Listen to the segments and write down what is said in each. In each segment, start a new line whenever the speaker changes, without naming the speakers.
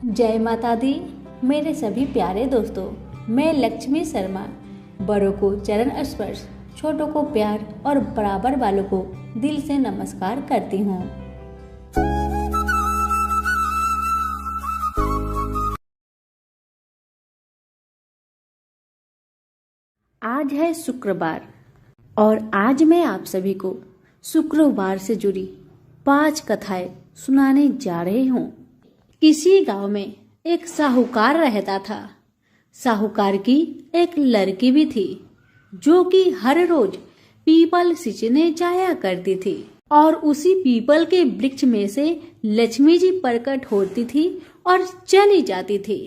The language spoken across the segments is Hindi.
जय माता दी। मेरे सभी प्यारे दोस्तों, मैं लक्ष्मी शर्मा बड़ों को चरण स्पर्श, छोटों को प्यार और बराबर वालों को दिल से नमस्कार करती हूँ। आज है शुक्रवार और आज मैं आप सभी को शुक्रवार से जुड़ी 5 कथाएं सुनाने जा रही हूँ। किसी गांव में एक साहूकार रहता था। साहूकार की एक लड़की भी थी जो कि हर रोज पीपल सींचने जाया करती थी और उसी पीपल के वृक्ष में से लक्ष्मी जी प्रकट होती थी और चली जाती थी।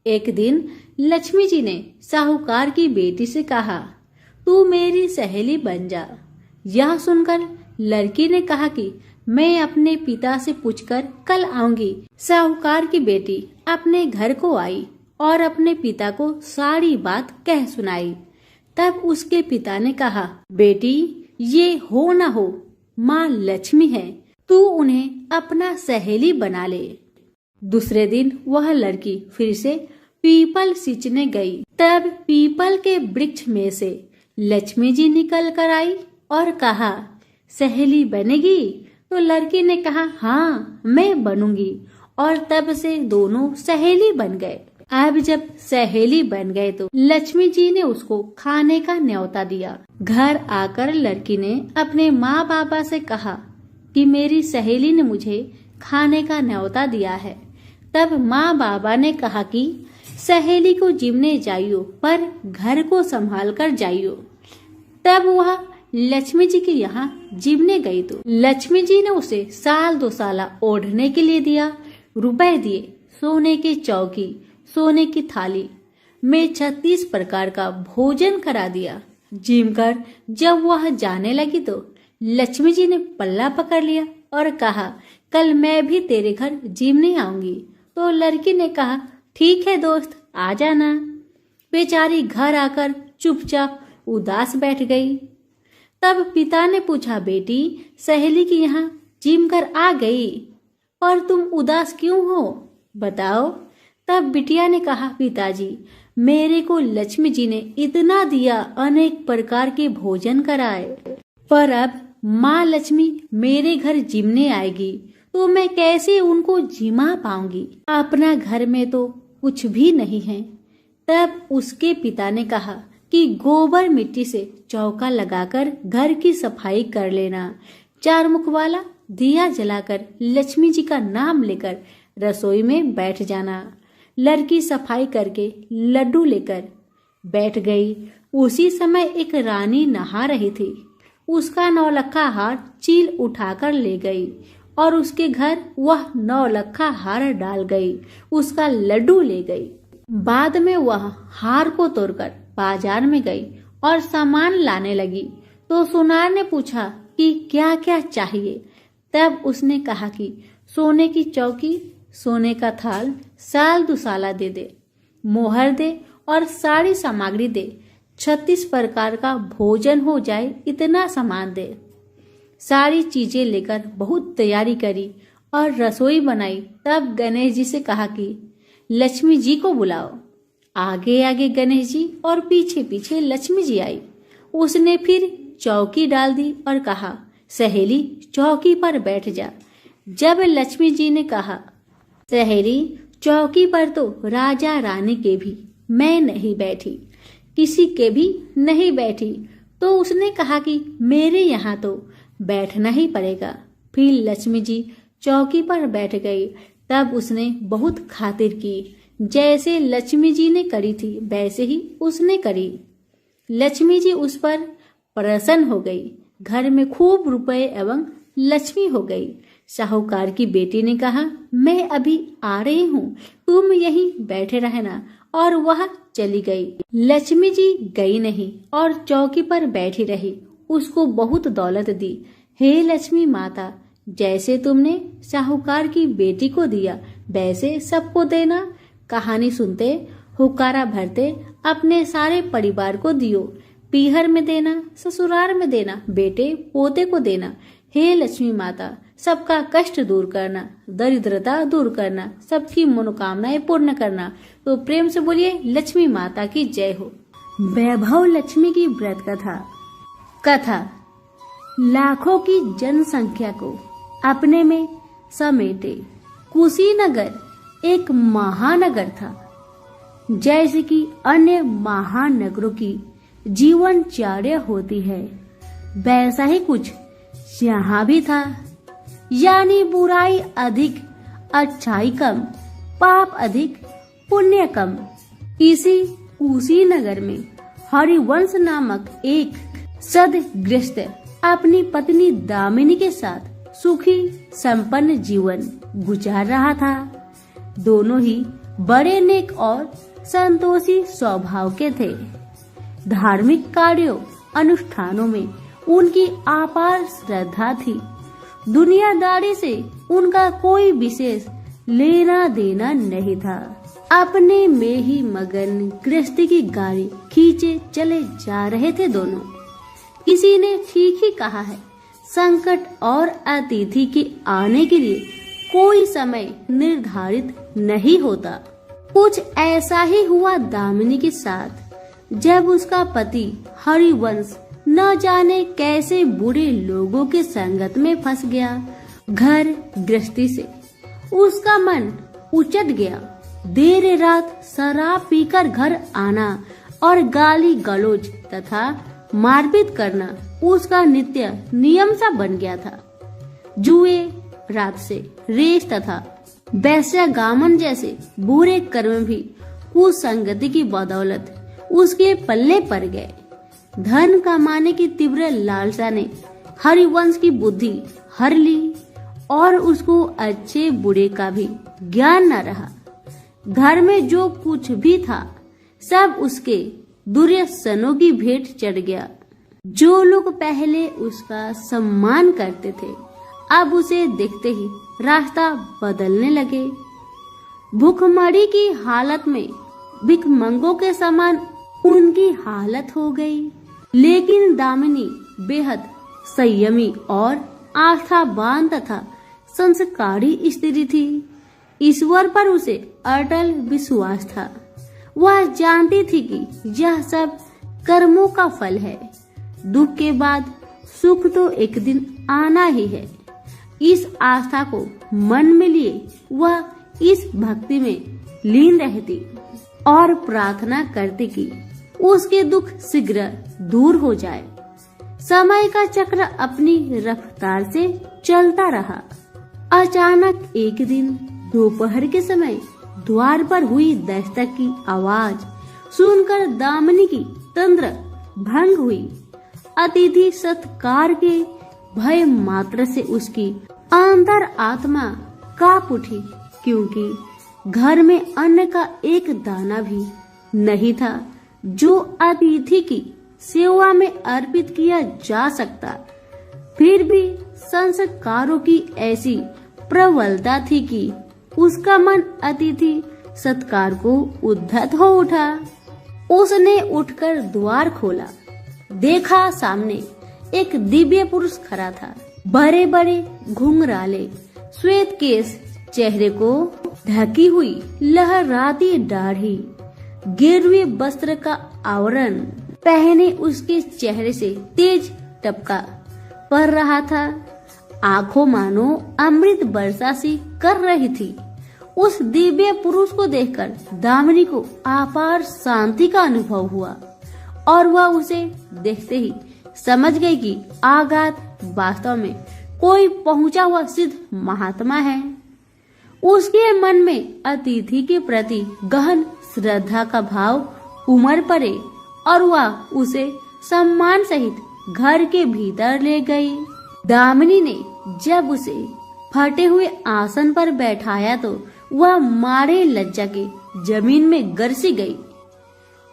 एक दिन लक्ष्मी जी ने साहूकार की बेटी से कहा, तू मेरी सहेली बन जा। यह सुनकर लड़की ने कहा कि मैं अपने पिता से पूछकर कल आऊंगी। साहूकार की बेटी अपने घर को आई और अपने पिता को सारी बात कह सुनाई। तब उसके पिता ने कहा, बेटी ये हो न हो, माँ लक्ष्मी है, तू उन्हें अपना सहेली बना ले। दूसरे दिन वह लड़की फिर से पीपल सींचने गई। तब पीपल के वृक्ष में से लक्ष्मी जी निकल कर आई और कहा, सहेली बनेगी? तो लड़की ने कहा, हाँ मैं बनूंगी। और तब से दोनों सहेली बन गए। अब जब सहेली बन गए तो लक्ष्मी जी ने उसको खाने का न्योता दिया। घर आकर लड़की ने अपने माँ बाबा से कहा कि मेरी सहेली ने मुझे खाने का न्योता दिया है। तब माँ बाबा ने कहा कि सहेली को जिमने जाइयो, पर घर को संभाल कर जाइयो। तब वह लक्ष्मी जी के यहाँ जिमने गई तो लक्ष्मी जी ने उसे साल 2 साला ओढ़ने के लिए दिया। रुपए दिए, सोने की चौकी, सोने की थाली में 36 प्रकार का भोजन करा दिया। जिम कर जब वह जाने लगी तो लक्ष्मी जी ने पल्ला पकड़ लिया और कहा, कल मैं भी तेरे घर जिमने आऊंगी। तो लड़की ने कहा, ठीक है दोस्त, आ जाना। बेचारी घर आकर चुपचाप उदास बैठ गई। तब पिता ने पूछा, बेटी सहेली के यहाँ जिम कर आ गई, पर तुम उदास क्यों हो, बताओ। तब बिटिया ने कहा, पिताजी मेरे को लक्ष्मी जी ने इतना दिया, अनेक प्रकार के भोजन कराए, पर अब माँ लक्ष्मी मेरे घर जिमने आएगी तो मैं कैसे उनको जिमा पाऊंगी। अपना घर में तो कुछ भी नहीं है। तब उसके पिता ने कहा कि गोबर मिट्टी से चौका लगाकर घर की सफाई कर लेना। 4 मुख वाला दिया जलाकर लक्ष्मी जी का नाम लेकर रसोई में बैठ जाना। लड़की सफाई करके लड्डू लेकर बैठ गई। उसी समय एक रानी नहा रही थी। उसका 9 लक्खा हार चील उठाकर ले गई और उसके घर वह 9 लक्खा हार डाल गई, उसका लड्डू ले गई। बाद में वह हार को तोड़कर बाजार में गई और सामान लाने लगी। तो सुनार ने पूछा कि क्या क्या चाहिए। तब उसने कहा कि सोने की चौकी, सोने का थाल, साल 2 साला दे दे, मोहर दे और सारी सामग्री दे। 36 प्रकार का भोजन हो जाए इतना सामान दे। सारी चीजें लेकर बहुत तैयारी करी और रसोई बनाई। तब गणेश जी से कहा कि लक्ष्मी जी को बुलाओ। आगे आगे गणेश जी और पीछे पीछे लक्ष्मी जी आई। उसने फिर चौकी डाल दी और कहा, सहेली चौकी पर बैठ जा। जब लक्ष्मी जी ने कहा, सहेली चौकी पर तो राजा रानी के भी मैं नहीं बैठी, किसी के भी नहीं बैठी, तो उसने कहा कि मेरे यहाँ तो बैठना ही पड़ेगा। फिर लक्ष्मी जी चौकी पर बैठ गई। तब उसने बहुत खातिर की। जैसे लक्ष्मी जी ने करी थी वैसे ही उसने करी। लक्ष्मी जी उस पर प्रसन्न हो गई। घर में खूब रुपए एवं लक्ष्मी हो गई। साहूकार की बेटी ने कहा, मैं अभी आ रही हूँ, तुम यहीं बैठे रहना। और वह चली गई। लक्ष्मी जी गई नहीं और चौकी पर बैठी रही। उसको बहुत दौलत दी। हे लक्ष्मी माता, जैसे तुमने साहूकार की बेटी को दिया वैसे सबको देना। कहानी सुनते, हुक्कारा भरते अपने सारे परिवार को दियो। पीहर में देना, ससुराल में देना, बेटे पोते को देना। हे लक्ष्मी माता, सबका कष्ट दूर करना, दरिद्रता दूर करना, सबकी मनोकामनाएं पूर्ण करना। तो प्रेम से बोलिए लक्ष्मी माता की जय हो। वैभव लक्ष्मी की व्रत कथा लाखों की जनसंख्या को अपने में समेटे कुशीनगर एक महानगर था। जैसे कि अन्य महानगरों की जीवनचर्या होती है, वैसा ही कुछ यहाँ भी था। यानी बुराई अधिक, अच्छाई कम, पाप अधिक, पुण्य कम। इसी कुशीनगर में हरिवंश नामक एक सद्गृहस्थ अपनी पत्नी दामिनी के साथ सुखी संपन्न जीवन गुजार रहा था। दोनों ही बड़े नेक और संतोषी स्वभाव के थे। धार्मिक कार्यों अनुष्ठानों में उनकी अपार श्रद्धा थी। दुनियादारी से उनका कोई विशेष लेना देना नहीं था। अपने में ही मगन गृहस्थी की गाड़ी खींचे चले जा रहे थे दोनों। किसी ने ठीक ही कहा है, संकट और अतिथि के आने के लिए कोई समय निर्धारित नहीं होता। कुछ ऐसा ही हुआ दामिनी के साथ, जब उसका पति हरिवंश न जाने कैसे बुरे लोगों के संगत में फंस गया। घर गृहस्थी से उसका मन उचट गया। देर रात शराब पीकर घर आना और गाली गलौज तथा मारपीट करना उसका नित्य नियम सा बन गया था। जुए, रात से रेस तथा वैश्यागमन जैसे बुरे कर्म भी कुसंगति की बदौलत उसके पल्ले पड़ गए। धन कमाने की तीव्र लालसा ने हरिवंश की बुद्धि हर ली और उसको अच्छे बुरे का भी ज्ञान न रहा। घर में जो कुछ भी था सब उसके दुर्व्यसनों की भेंट चढ़ गया। जो लोग पहले उसका सम्मान करते थे अब उसे देखते ही रास्ता बदलने लगे। भूखमरी की हालत में भिखमंगों के समान उनकी हालत हो गई। लेकिन दामिनी बेहद संयमी और आस्थावान तथा संस्कारी स्त्री थी। ईश्वर पर उसे अटल विश्वास था। वह जानती थी कि यह सब कर्मों का फल है। दुख के बाद सुख तो एक दिन आना ही है। इस आस्था को मन में लिए वह इस भक्ति में लीन रहती और प्रार्थना करती कि उसके दुख शीघ्र दूर हो जाए। समय का चक्र अपनी रफ्तार से चलता रहा। अचानक एक दिन दोपहर के समय द्वार पर हुई दस्तक की आवाज सुनकर दामिनी की तंद्रा भंग हुई। अतिथि सत्कार के भय मात्र से उसकी अंतर आत्मा कांप उठी, क्योंकि घर में अन्न का एक दाना भी नहीं था जो अतिथि की सेवा में अर्पित किया जा सकता। फिर भी संस्कारों की ऐसी प्रबलता थी कि उसका मन अतिथि सत्कार को उद्धत हो उठा। उसने उठकर द्वार खोला। देखा सामने एक दिव्य पुरुष खड़ा था। बड़े बड़े घुंघराले श्वेत केश, चेहरे को ढकी हुई लहराती दाढ़ी, गेरुए वस्त्र का आवरण पहने उसके चेहरे से तेज टपका पड़ रहा था। आंखों मानो अमृत वर्षा सी कर रही थी। उस दिव्य पुरुष को देखकर दामिनी को अपार शांति का अनुभव हुआ और वह उसे देखते ही समझ गई कि आगात वास्तव में कोई पहुंचा हुआ सिद्ध महात्मा है। उसके मन में अतिथि के प्रति गहन श्रद्धा का भाव उमड़ पड़े और वह उसे सम्मान सहित घर के भीतर ले गई। दामिनी ने जब उसे फटे हुए आसन पर बैठाया तो वह मारे लज्जा के जमीन में गरसी गई।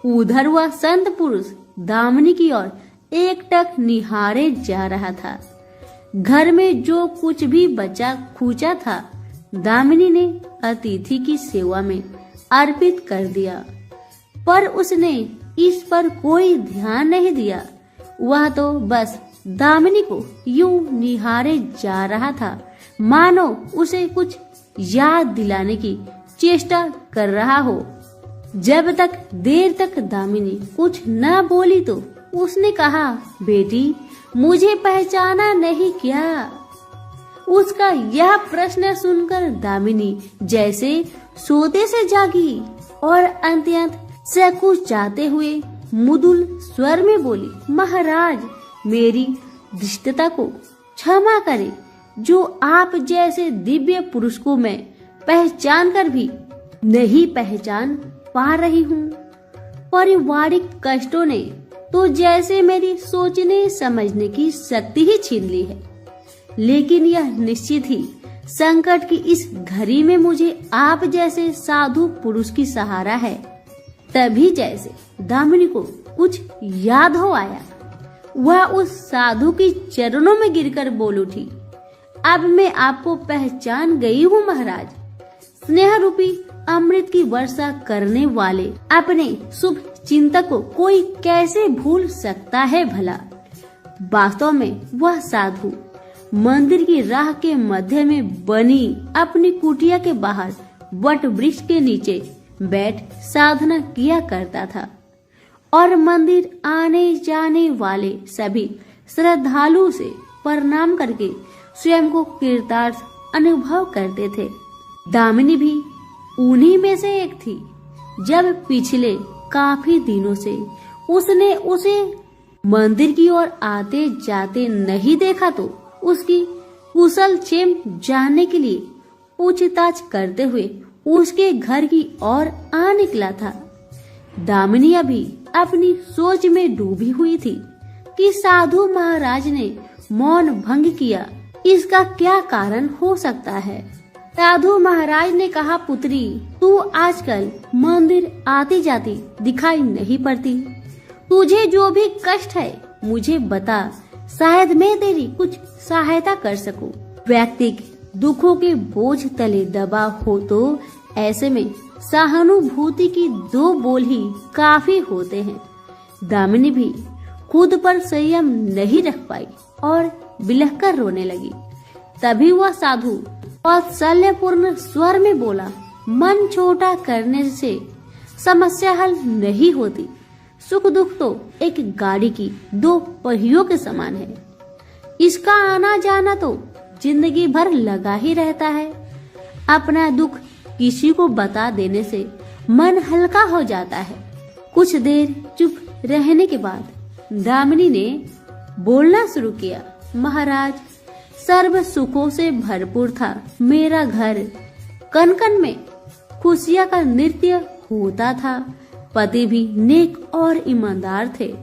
उधर वह संत पुरुष दामिनी की ओर एकटक निहारे जा रहा था। घर में जो कुछ भी बचा खूचा था दामिनी ने अतिथि की सेवा में अर्पित कर दिया, पर उसने इस पर कोई ध्यान नहीं दिया। वह तो बस दामिनी को यूं निहारे जा रहा था मानो उसे कुछ याद दिलाने की चेष्टा कर रहा हो। जब तक देर तक दामिनी कुछ न बोली तो उसने कहा, बेटी मुझे पहचाना नहीं क्या? उसका यह प्रश्न सुनकर दामिनी जैसे सोते से जागी और अत्यंत संकुचाते हुए मृदुल स्वर में बोली, महाराज मेरी धृष्टता को क्षमा करें, जो आप जैसे दिव्य पुरुष को मैं पहचान कर भी नहीं पहचान पा रही हूँ। पारिवारिक कष्टों ने तो जैसे मेरी सोचने समझने की शक्ति ही छीन ली है, लेकिन यह निश्चित ही संकट की इस घड़ी में मुझे आप जैसे साधु पुरुष की सहारा है। तभी जैसे दामिनी को कुछ याद हो आया, वह उस साधु की चरणों में गिरकर बोल उठी, अब मैं आपको पहचान गई हूँ महाराज। स्नेह रूपी अमृत की वर्षा करने वाले अपने शुभ चिंतक को कोई कैसे भूल सकता है भला। वास्तव में वह साधु मंदिर की राह के मध्य में बनी अपनी कुटिया के बाहर वट वृक्ष के नीचे बैठ साधना किया करता था और मंदिर आने जाने वाले सभी श्रद्धालु से प्रणाम करके स्वयं को कृतार्थ अनुभव करते थे। दामिनी भी उन्हीं में से एक थी। जब पिछले काफी दिनों से उसने उसे मंदिर की ओर आते जाते नहीं देखा तो उसकी कुशल क्षेम जानने के लिए पूछताछ करते हुए उसके घर की ओर आ निकला था। दामिनी अभी अपनी सोच में डूबी हुई थी कि साधु महाराज ने मौन भंग किया, इसका क्या कारण हो सकता है। साधु महाराज ने कहा, पुत्री तू आजकल मंदिर आती जाती दिखाई नहीं पड़ती, तुझे जो भी कष्ट है मुझे बता, शायद मैं तेरी कुछ सहायता कर सकूं। व्यक्ति दुखों के बोझ तले दबा हो तो ऐसे में सहानुभूति की दो बोल ही काफी होते हैं। दामिनी भी खुद पर संयम नहीं रख पाई और बिलखकर रोने लगी। तभी वह साधु वात्सल्यपूर्ण स्वर में बोला, मन छोटा करने से समस्या हल नहीं होती। सुख दुख तो एक गाड़ी की दो पहियों के समान है, इसका आना जाना तो जिंदगी भर लगा ही रहता है। अपना दुख किसी को बता देने से मन हल्का हो जाता है। कुछ देर चुप रहने के बाद दामिनी ने बोलना शुरू किया, महाराज सर्व सुखों से भरपूर था मेरा घर, कन कन में खुशियां का नृत्य होता था। पति भी नेक और ईमानदार थे।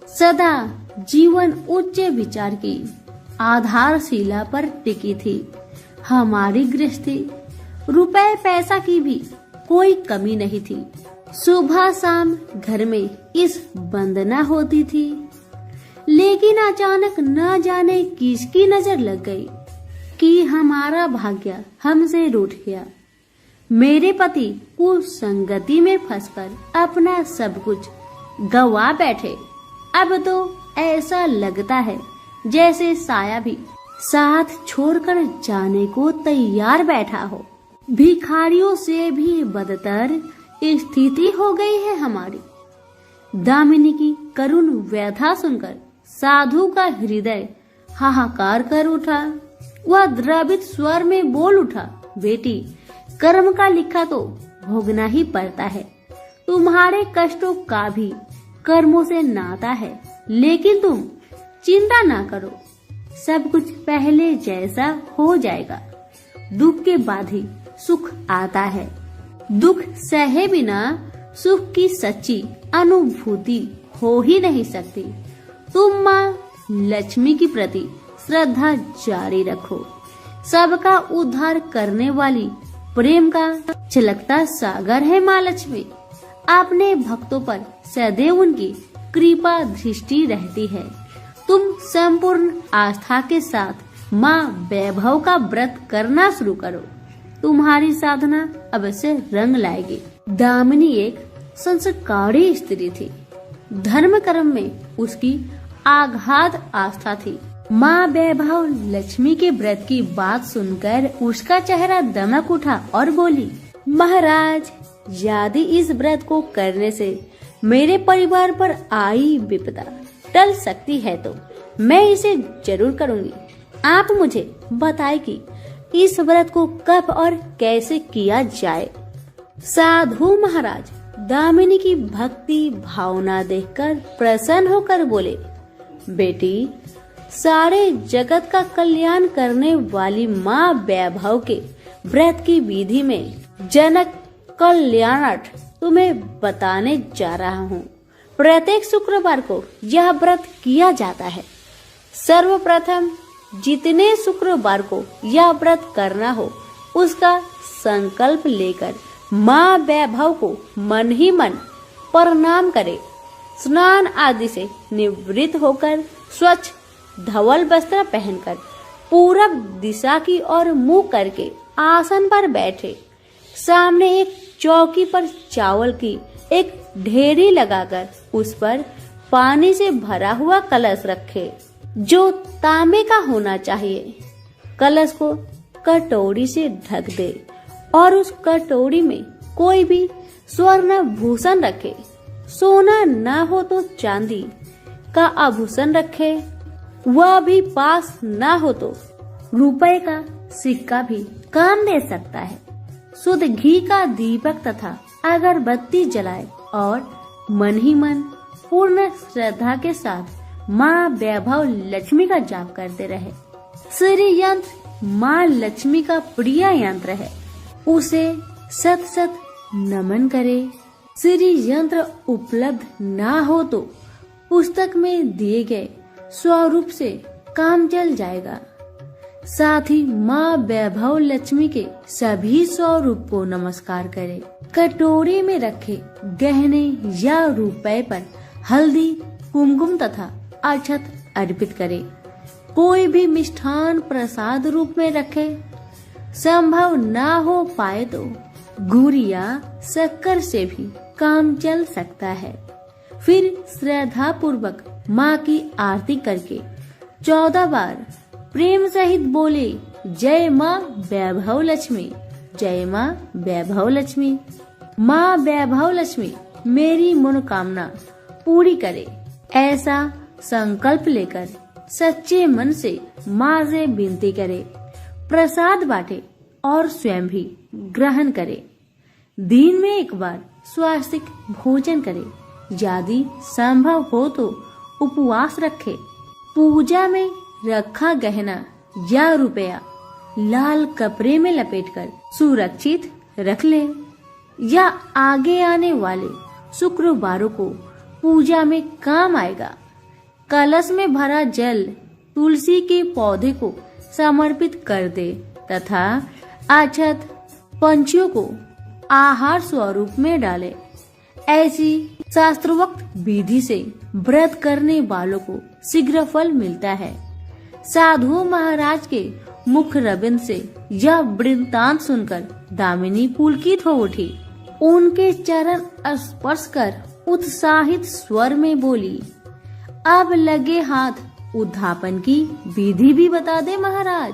सदा जीवन उच्च विचार की आधारशिला पर टिकी थी। हमारी गृहस्थी रुपए पैसा की भी कोई कमी नहीं थी। सुबह शाम घर में इस वंदना होती थी, लेकिन अचानक न जाने किसकी नजर लग गई कि हमारा भाग्य हमसे रूठ गया। मेरे पति कुसंगति में फंसकर अपना सब कुछ गवा बैठे। अब तो ऐसा लगता है जैसे साया भी साथ छोड़कर जाने को तैयार बैठा हो। भिखारियों से भी बदतर स्थिति हो गई है हमारी। दामिनी की करुण व्यथा सुनकर साधु का हृदय हाहाकार कर उठा। वह द्रवित स्वर में बोल उठा, बेटी कर्म का लिखा तो भोगना ही पड़ता है। तुम्हारे कष्टों का भी कर्मों से नाता है, लेकिन तुम चिंता ना करो, सब कुछ पहले जैसा हो जाएगा। दुख के बाद ही सुख आता है। दुख सहे बिना सुख की सच्ची अनुभूति हो ही नहीं सकती। तुम माँ लक्ष्मी की प्रति श्रद्धा जारी रखो। सबका उद्धार करने वाली प्रेम का छलकता सागर है माँ लक्ष्मी। अपने भक्तों पर सदैव उनकी कृपा दृष्टि रहती है। तुम संपूर्ण आस्था के साथ माँ वैभव का व्रत करना शुरू करो, तुम्हारी साधना अवश्य रंग लाएगी। दामिनी एक संस्कारी स्त्री थी। धर्म कर्म में उसकी आगाध आस्था थी। माँ वैभव लक्ष्मी के व्रत की बात सुनकर उसका चेहरा दमक उठा और बोली, महाराज, यदि इस व्रत को करने से मेरे परिवार पर आई विपदा टल सकती है तो मैं इसे जरूर करूंगी। आप मुझे बताएं कि इस व्रत को कब और कैसे किया जाए। साधु महाराज दामिनी की भक्ति भावना देखकर प्रसन्न होकर बोले, बेटी, सारे जगत का कल्याण करने वाली माँ वैभव के व्रत की विधि में जनक कल्याणार्थ तुम्हें बताने जा रहा हूँ। प्रत्येक शुक्रवार को यह व्रत किया जाता है। सर्वप्रथम जितने शुक्रवार को यह व्रत करना हो उसका संकल्प लेकर माँ वैभव को मन ही मन प्रणाम करे। स्नान आदि से निवृत्त होकर स्वच्छ धवल वस्त्र पहनकर पूरब दिशा की ओर मुंह करके आसन पर बैठे। सामने एक चौकी पर चावल की एक ढेरी लगाकर उस पर पानी से भरा हुआ कलश रखे, जो तांबे का होना चाहिए। कलश को कटोरी से ढक दे और उस कटोरी में कोई भी स्वर्ण भूषण रखे। सोना न हो तो चांदी का आभूषण रखे, वह भी पास न हो तो रुपए का सिक्का भी काम दे सकता है। शुद्ध घी का दीपक तथा अगरबत्ती जलाए और मन ही मन पूर्ण श्रद्धा के साथ माँ वैभव लक्ष्मी का जाप करते रहे। श्री यंत्र माँ लक्ष्मी का प्रिय यंत्र है, उसे सत सत नमन करे। श्री यंत्र उपलब्ध ना हो तो पुस्तक में दिए गए स्वरूप से काम चल जाएगा। साथ ही माँ वैभव लक्ष्मी के सभी स्वरूप को नमस्कार करे। कटोरी में रखे गहने या रुपए पर हल्दी, कुमकुम तथा अक्षत अर्पित करे। कोई भी मिष्ठान प्रसाद रूप में रखे। संभव ना हो पाए तो गुड़ या शक्कर से भी काम चल सकता है। फिर श्रद्धा पूर्वक माँ की आरती करके 14 बार प्रेम सहित बोले, जय माँ वैभव लक्ष्मी, जय माँ वैभव लक्ष्मी। माँ वैभव लक्ष्मी मेरी मनोकामना पूरी करे, ऐसा संकल्प लेकर सच्चे मन से माँ से विनती करे। प्रसाद बांटे और स्वयं भी ग्रहण करे। दिन में एक बार स्वास्तिक भोजन करे। यदि संभव हो तो उपवास रखे। पूजा में रखा गहना या रुपया लाल कपड़े में लपेटकर सुरक्षित रख ले, या आगे आने वाले शुक्रवारों को पूजा में काम आएगा। कलश में भरा जल तुलसी के पौधे को समर्पित कर दे तथा अक्षत पंछियों को आहार स्वरूप में डाले। ऐसी शास्त्रोक्त विधि से व्रत करने वालों को शीघ्र फल मिलता है। साधु महाराज के मुख रविंद से यह वृत्तांत सुनकर दामिनी पुलकित हो उठी। उनके चरण स्पर्श कर उत्साहित स्वर में बोली, अब लगे हाथ उद्धापन की विधि भी बता दे महाराज,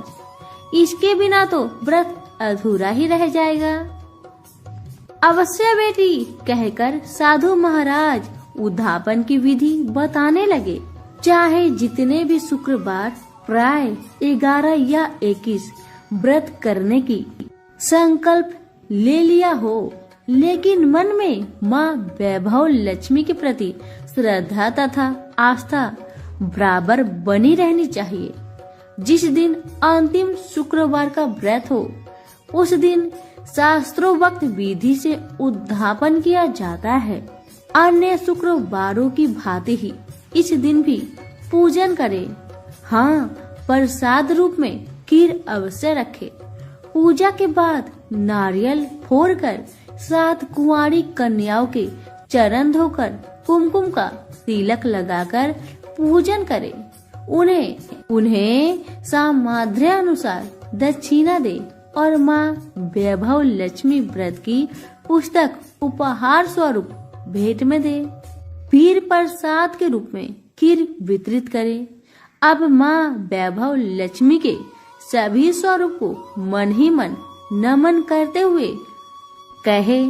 इसके बिना तो व्रत अधूरा ही रह जाएगा। अवश्य बेटी, कहकर साधु महाराज उद्धापन की विधि बताने लगे। चाहे जितने भी शुक्रवार प्राय 11 या 21 व्रत करने की संकल्प ले लिया हो, लेकिन मन में माँ वैभव लक्ष्मी के प्रति श्रद्धा तथा आस्था बराबर बनी रहनी चाहिए। जिस दिन अंतिम शुक्रवार का व्रत हो, उस दिन शास्त्रोक्त विधि से उद्धापन किया जाता है। अन्य शुक्रवारों की भांति ही इस दिन भी पूजन करें। हाँ, प्रसाद रूप में खीर अवश्य रखे। पूजा के बाद नारियल फोड़कर 7 कुंवारी कन्याओं के चरण धोकर कुमकुम का तिलक लगाकर पूजन करें। उन्हें सामर्थ्य अनुसार दक्षिणा दे और माँ वैभव लक्ष्मी व्रत की पुस्तक उपहार स्वरूप भेंट में दे। फिर प्रसाद के रूप में खीर वितरित करे। अब माँ वैभव लक्ष्मी के सभी स्वरूप को मन ही मन नमन करते हुए कहे,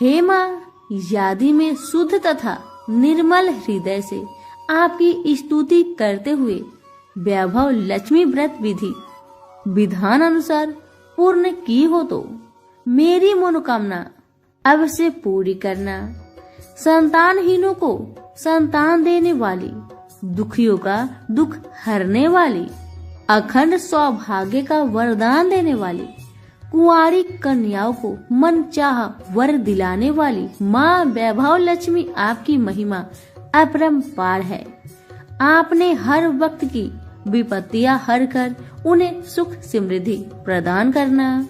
हे माँ, यदि मैं शुद्ध तथा निर्मल हृदय से आपकी स्तुति करते हुए वैभव लक्ष्मी व्रत विधि विधान अनुसार पूर्ण की हो तो मेरी मनोकामना अवश्य पूरी करना। संतानहीनों को संतान देने वाली, दुखियों का दुख हरने वाली, अखंड सौभाग्य का वरदान देने वाली, कुंवारी कन्याओं को मनचाहा वर दिलाने वाली माँ वैभव लक्ष्मी आपकी महिमा अपरंपार है। आपने हर वक्त की विपत्तियां हर कर उन्हें सुख समृद्धि प्रदान करना।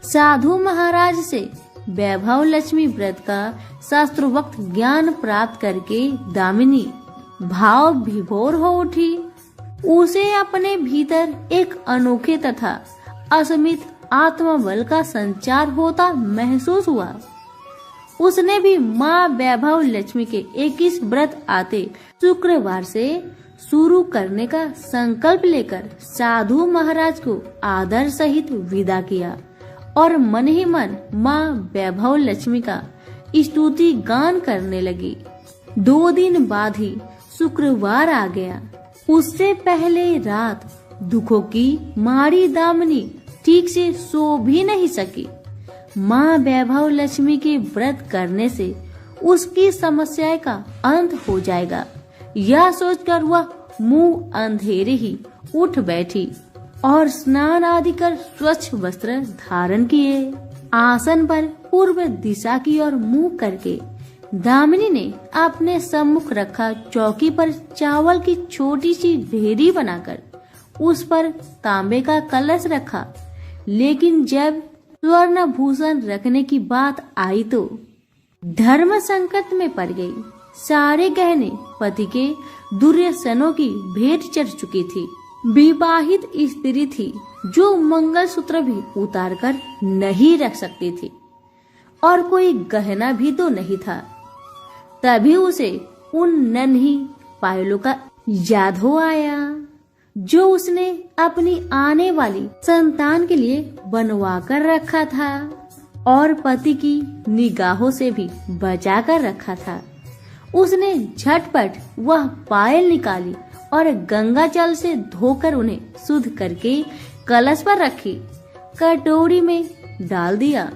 साधु महाराज से वैभव लक्ष्मी व्रत का शास्त्रोक्त ज्ञान प्राप्त करके दामिनी भाव विभोर हो उठी। उसे अपने भीतर एक अनोखे तथा असीमित आत्मबल का संचार होता महसूस हुआ। उसने भी माँ वैभव लक्ष्मी के 21 व्रत आते शुक्रवार से शुरू करने का संकल्प लेकर साधु महाराज को आदर सहित विदा किया और मन ही मन माँ वैभव लक्ष्मी का स्तुति गान करने लगी। 2 दिन बाद ही शुक्रवार आ गया। उससे पहले रात दुखों की मारी दामिनी ठीक से सो भी नहीं सकी। माँ वैभव लक्ष्मी के व्रत करने से उसकी समस्याएं का अंत हो जाएगा, यह सोचकर वह मुंह अंधेरे ही उठ बैठी और स्नान आदि कर स्वच्छ वस्त्र धारण किए। आसन पर पूर्व दिशा की ओर मुंह करके दामिनी ने अपने सम्मुख रखा चौकी पर चावल की छोटी सी ढेरी बनाकर उस पर तांबे का कलश रखा। लेकिन जब स्वर्ण भूषण रखने की बात आई तो धर्म संकट में पड़ गई। सारे गहने पति के दुर्व्यसनों की भेंट चढ़ चुकी थी। विवाहित स्त्री थी जो मंगलसूत्र भी उतार कर नहीं रख सकती थी और कोई गहना भी तो नहीं था। तभी उसे उन नन्ही पायलों का याद हो आया जो उसने अपनी आने वाली संतान के लिए बनवा कर रखा था और पति की निगाहों से भी बचा कर रखा था। उसने झटपट वह पायल निकाली और गंगा जल से धोकर उन्हें शुद्ध करके कलश पर रखी। कटोरी में डाल दिया।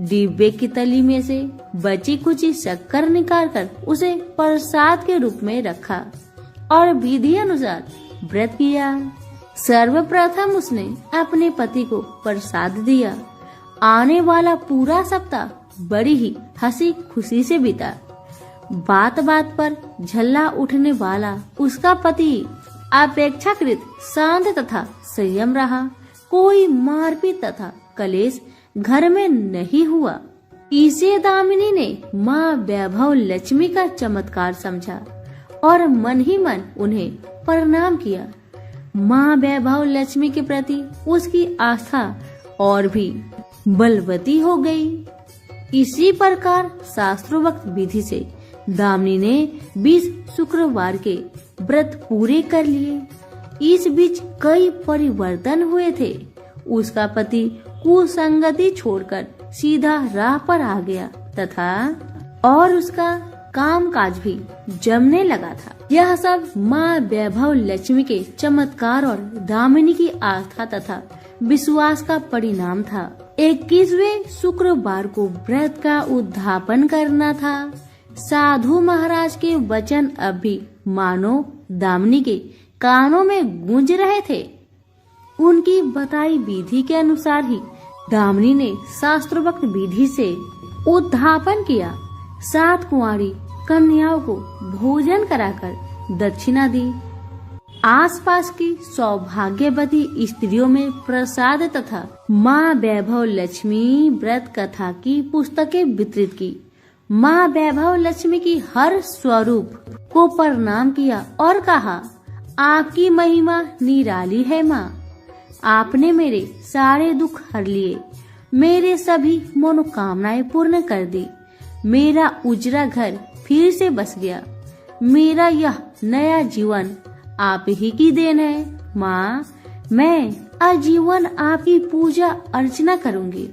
डिब्बे की तली में से बची कुची शक्कर निकालकर उसे प्रसाद के रूप में रखा और विधि अनुसार व्रत किया। सर्वप्रथम उसने अपने पति को प्रसाद दिया। आने वाला पूरा सप्ताह बड़ी ही हंसी खुशी से बीता। बात बात पर झल्ला उठने वाला उसका पति अपेक्षाकृत शांत तथा संयम रहा। कोई मारपीट तथा कलेश घर में नहीं हुआ। इसे दामिनी ने माँ वैभव लक्ष्मी का चमत्कार समझा और मन ही मन उन्हें प्रणाम किया। माँ वैभव लक्ष्मी के प्रति उसकी आस्था और भी बलवती हो गई। इसी प्रकार शास्त्रोक्त विधि से दामिनी ने 20 शुक्रवार के व्रत पूरे कर लिए। इस बीच कई परिवर्तन हुए थे। उसका पति कुसंगति छोड़कर सीधा राह पर आ गया तथा और उसका कामकाज भी जमने लगा था। यह सब माँ वैभव लक्ष्मी के चमत्कार और दामिनी की आस्था तथा विश्वास का परिणाम था। 21वें शुक्रवार को व्रत का उद्यापन करना था। साधु महाराज के वचन अब भी मानो दामिनी के कानों में गूंज रहे थे। उनकी बताई विधि के अनुसार ही दामिनी ने शास्त्रोक्त विधि से उद्यापन किया। 7 कुंवारी कन्याओं को भोजन कराकर दक्षिणा दी। आसपास की सौभाग्यवती स्त्रियों में प्रसाद तथा माँ वैभव लक्ष्मी व्रत कथा की पुस्तकें वितरित की। माँ वैभव लक्ष्मी की हर स्वरूप को प्रणाम किया और कहा, आपकी महिमा निराली है माँ। आपने मेरे सारे दुख हर लिए, मेरे सभी मनोकामनाएं पूर्ण कर दी। मेरा उजरा घर फिर से बस गया। मेरा यह नया जीवन आप ही की देन है। माँ, मैं आजीवन आपकी पूजा अर्चना करूंगी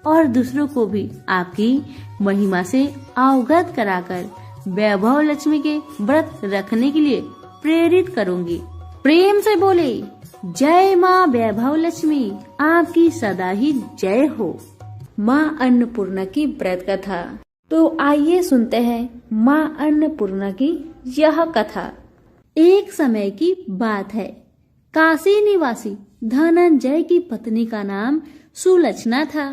और दूसरों को भी आपकी महिमा से अवगत कराकर वैभव लक्ष्मी के व्रत रखने के लिए प्रेरित करूंगी। प्रेम से बोले, जय माँ वैभव लक्ष्मी, आपकी सदा ही जय हो। माँ अन्नपूर्णा की व्रत कथा। तो आइए सुनते हैं माँ अन्नपूर्णा की यह कथा। एक समय की बात है। काशी निवासी धनंजय की पत्नी का नाम सुलक्षणा था।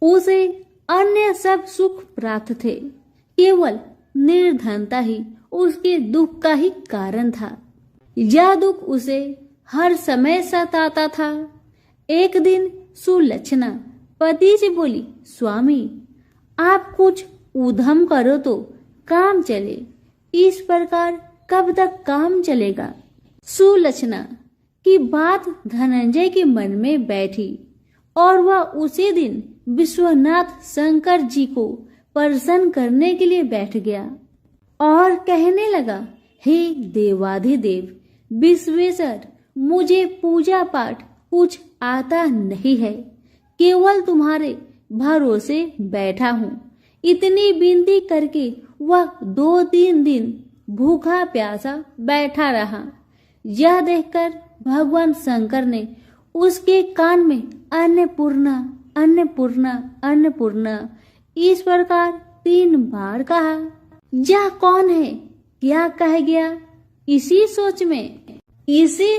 उसे अन्य सब सुख प्राप्त थे, केवल निर्धनता ही उसके दुख का ही कारण था। यह दुख उसे हर समय सताता था। एक दिन सुलक्षणा पति से बोली, स्वामी, आप कुछ उद्यम करो तो काम चले, इस प्रकार कब तक काम चलेगा। सुलक्षणा की बात धनंजय के मन में बैठी और वह उसी दिन विश्वनाथ शंकर जी को प्रसन्न करने के लिए बैठ गया और कहने लगा, हे देवाधिदेव विश्वेश्वर, मुझे पूजा पाठ कुछ आता नहीं है, केवल तुम्हारे भरोसे बैठा हूँ। इतनी विनती करके वह 2-3 दिन भूखा प्यासा बैठा रहा। यह देखकर भगवान शंकर ने उसके कान में अन्नपूर्णा अन्नपूर्णा अन्नपूर्णा इस प्रकार 3 बार कहा। यह कौन है, क्या कह गया? इसी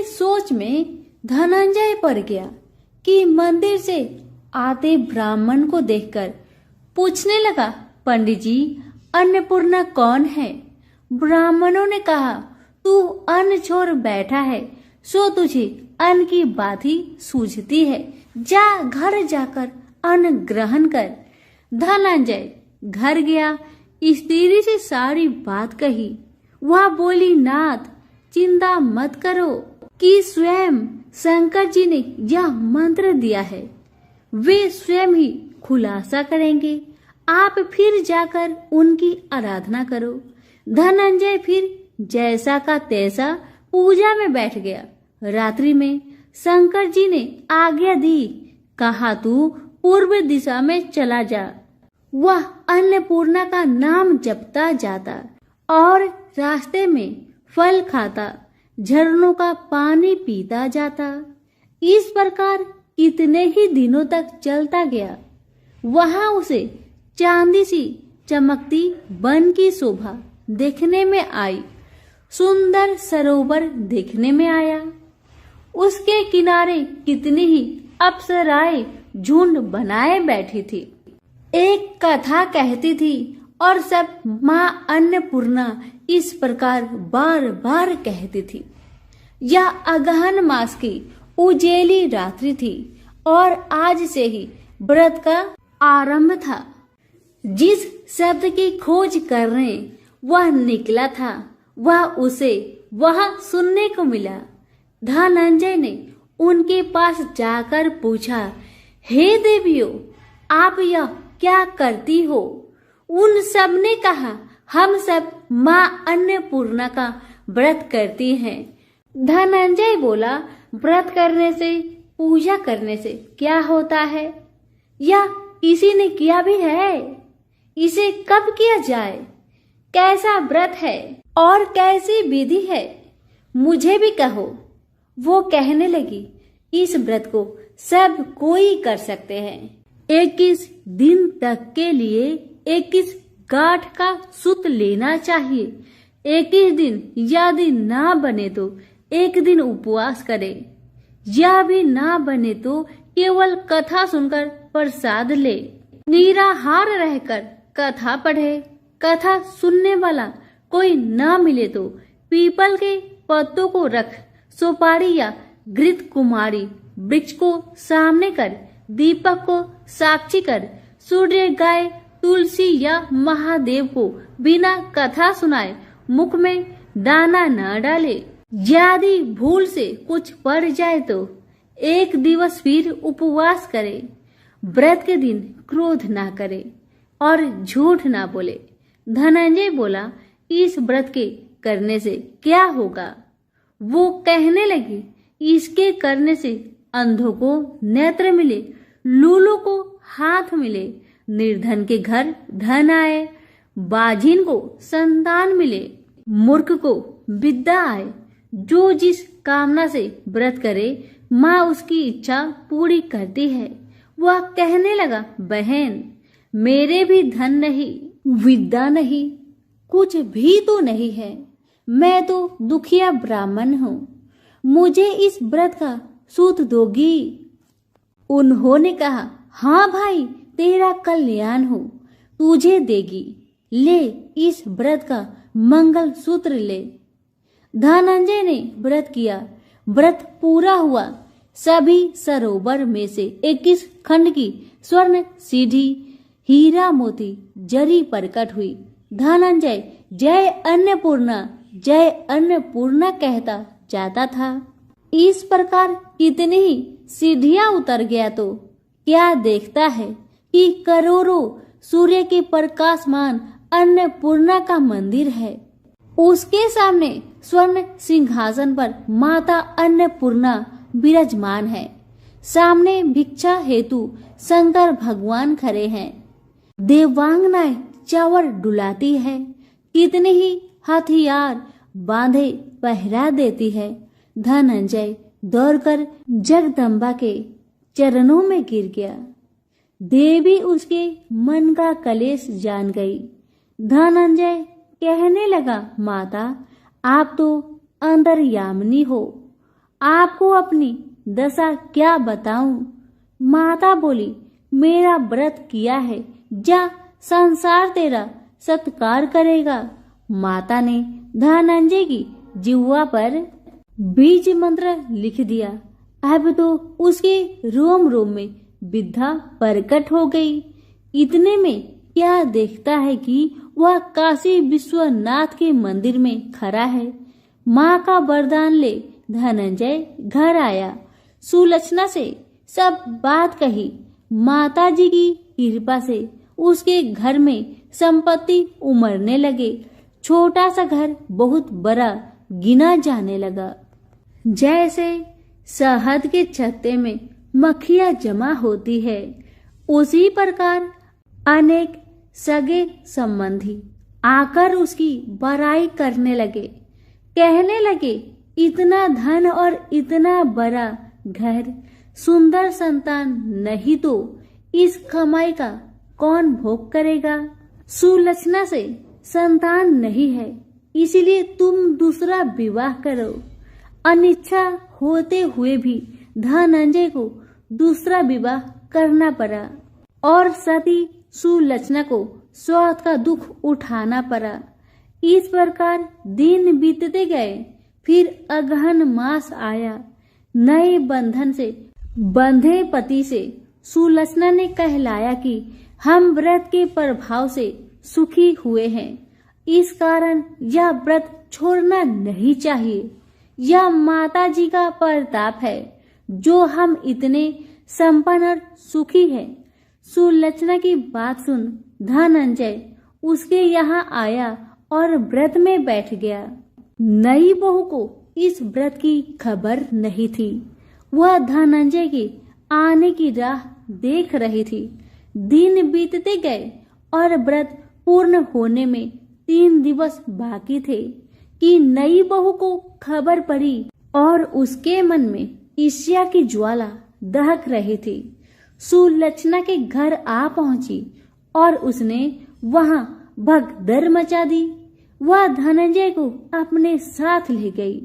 सोच में धनंजय पड़ गया कि मंदिर से आते ब्राह्मण को देखकर पूछने लगा, पंडित जी, अन्नपूर्णा कौन है? ब्राह्मणों ने कहा, तू अन्न छोड़ बैठा है, सो तुझे अन्न की बात ही सूझती है। जा घर जाकर अन्न ग्रहण कर। धनंजय घर गया, स्त्री से सारी बात कही। वह बोली, नाथ, चिंता मत करो कि स्वयं शंकर जी ने यह मंत्र दिया है, वे स्वयं ही खुलासा करेंगे। आप फिर जाकर उनकी आराधना करो। धनंजय फिर जैसा का तैसा पूजा में बैठ गया। रात्रि में शंकर जी ने आज्ञा दी, कहा तू पूर्व दिशा में चला जा। वह अन्नपूर्णा का नाम जपता जाता और रास्ते में फल खाता, झरनों का पानी पीता जाता। इस प्रकार कितने ही दिनों तक चलता गया। वहां उसे चांदी सी चमकती वन की शोभा देखने में आई। सुंदर सरोवर देखने में आया। उसके किनारे कितनी ही अप्सराएं झुंड बनाए बैठी थी। एक कथा कहती थी और सब माँ अन्नपूर्णा इस प्रकार बार बार कहती थी। यह अगहन मास की उजेली रात्रि थी और आज से ही व्रत का आरंभ था। जिस शब्द की खोज करने वह निकला था, वह उसे वहां सुनने को मिला। धनंजय ने उनके पास जाकर पूछा, हे देवियों, आप यह क्या करती हो? उन सब ने कहा, हम सब माँ अन्नपूर्णा का व्रत करती हैं। धनंजय बोला, व्रत करने से, पूजा करने से क्या होता है? या किसी ने किया भी है? इसे कब किया जाए? कैसा व्रत है और कैसी विधि है? मुझे भी कहो। वो कहने लगी, इस व्रत को सब कोई कर सकते हैं। 21 दिन तक के लिए 21 गांठ का सूत लेना चाहिए। 21 दिन यदि ना बने तो 1 दिन उपवास करे। यह भी ना बने तो केवल कथा सुनकर प्रसाद ले। निराहार रहकर कथा पढ़े। कथा सुनने वाला कोई ना मिले तो पीपल के पत्तों को रख, सुपारी या घृत कुमारी वृक्ष को सामने कर, दीपक को साक्षी कर, सूर्य, गाय, तुलसी या महादेव को बिना कथा सुनाए मुख में दाना न डाले। यदि भूल से कुछ पड़ जाए तो 1 दिवस फिर उपवास करे। व्रत के दिन क्रोध ना करे और झूठ ना बोले। धनंजय बोला, इस व्रत के करने से क्या होगा? वो कहने लगी, इसके करने से अंधों को नेत्र मिले, लूलों को हाथ मिले, निर्धन के घर धन आए, बाझिन को संतान मिले, मूर्ख को विद्या आए। जो जिस कामना से व्रत करे माँ उसकी इच्छा पूरी करती है। वह कहने लगा, बहन मेरे भी धन नहीं, विद्या नहीं, कुछ भी तो नहीं है। मैं तो दुखिया ब्राह्मण हूँ, मुझे इस व्रत का सूत दोगी? उन्होंने कहा, हाँ भाई, तेरा कल्याण हो, तुझे देगी। ले इस व्रत का मंगल सूत्र ले। धनंजय ने व्रत किया। व्रत पूरा हुआ। सभी सरोवर में से 21 खंड की स्वर्ण सीढ़ी, हीरा मोती जरी प्रकट हुई। धनंजय जय अन्नपूर्णा, जय अन्नपूर्णा कहता जाता था। इस प्रकार इतनी ही सीढ़ियां उतर गया तो क्या देखता है कि करोड़ों सूर्य के प्रकाशमान अन्नपूर्णा का मंदिर है। उसके सामने स्वर्ण सिंहासन पर माता अन्नपूर्णा विराजमान है। सामने भिक्षा हेतु शंकर भगवान खड़े हैं। देवांगनाएं चावल डुलाती है। कितने ही हथियार बांधे पहरा देती है। धनंजय दौड़कर जगदम्बा के चरणों में गिर गया। देवी उसके मन का कलेश जान गई। धनंजय कहने लगा, माता आप तो अंतर्यामिनी हो, आपको अपनी दशा क्या बताऊं? माता बोली, मेरा व्रत किया है, जा संसार तेरा सत्कार करेगा। माता ने धनंजय की जिह्वा पर बीज मंत्र लिख दिया। अब तो उसके रोम रोम में विद्या प्रकट हो गई। इतने में क्या देखता है कि वह काशी विश्वनाथ के मंदिर में खड़ा है। माँ का वरदान ले धनंजय घर आया। सुलक्षणा से सब बात कही। माता जी की कृपा से उसके घर में संपत्ति उमड़ने लगे। छोटा सा घर बहुत बड़ा गिना जाने लगा। जैसे शहद के छत्ते में मक्खियां जमा होती है, उसी प्रकार अनेक सगे संबंधी आकर उसकी बड़ाई करने लगे। कहने लगे, इतना धन और इतना बड़ा घर, सुंदर संतान नहीं तो इस कमाई का कौन भोग करेगा? सुलक्षणा से संतान नहीं है, इसीलिए तुम दूसरा विवाह करो। अनिच्छा होते हुए भी धनंजय को दूसरा विवाह करना पड़ा और सती सुलक्षणा को स्वार्थ का दुख उठाना पड़ा। इस प्रकार दिन बीतते गए। फिर अगहन मास आया। नए बंधन से बंधे पति से सुलक्षणा ने कहलाया कि हम व्रत के प्रभाव से सुखी हुए हैं, इस कारण यह व्रत छोड़ना नहीं चाहिए। यह माता जी का प्रताप है जो हम इतने संपन्न और सुखी हैं। सुलक्षणा की बात सुन धनंजय उसके यहाँ आया और व्रत में बैठ गया। नई बहू को इस व्रत की खबर नहीं थी। वह धनंजय के आने की राह देख रही थी। दिन बीतते गए और व्रत पूर्ण होने में 3 दिवस बाकी थे कि नई बहू को खबर पड़ी और उसके मन में ईर्ष्या की ज्वाला दहक रही थी। सुलक्षणा के घर आ पहुंची और उसने वहां भगदड़ मचा दी। वह धनंजय को अपने साथ ले गई।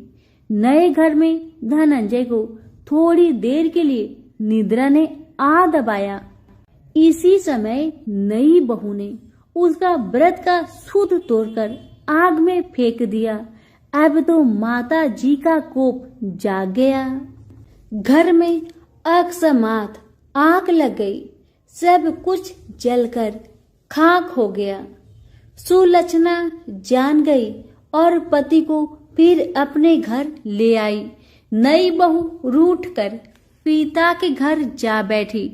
नए घर में धनंजय को थोड़ी देर के लिए निद्रा ने आ दबाया। इसी समय नई बहू ने उसका व्रत का सूत तोड़कर आग में फेंक दिया। अब तो माता जी का कोप जाग गया। घर में अकस्मात आग लग गई। सब कुछ जलकर खाक हो गया। सुलक्षणा जान गई और पति को फिर अपने घर ले आई। नई बहू रूठकर पिता के घर जा बैठी।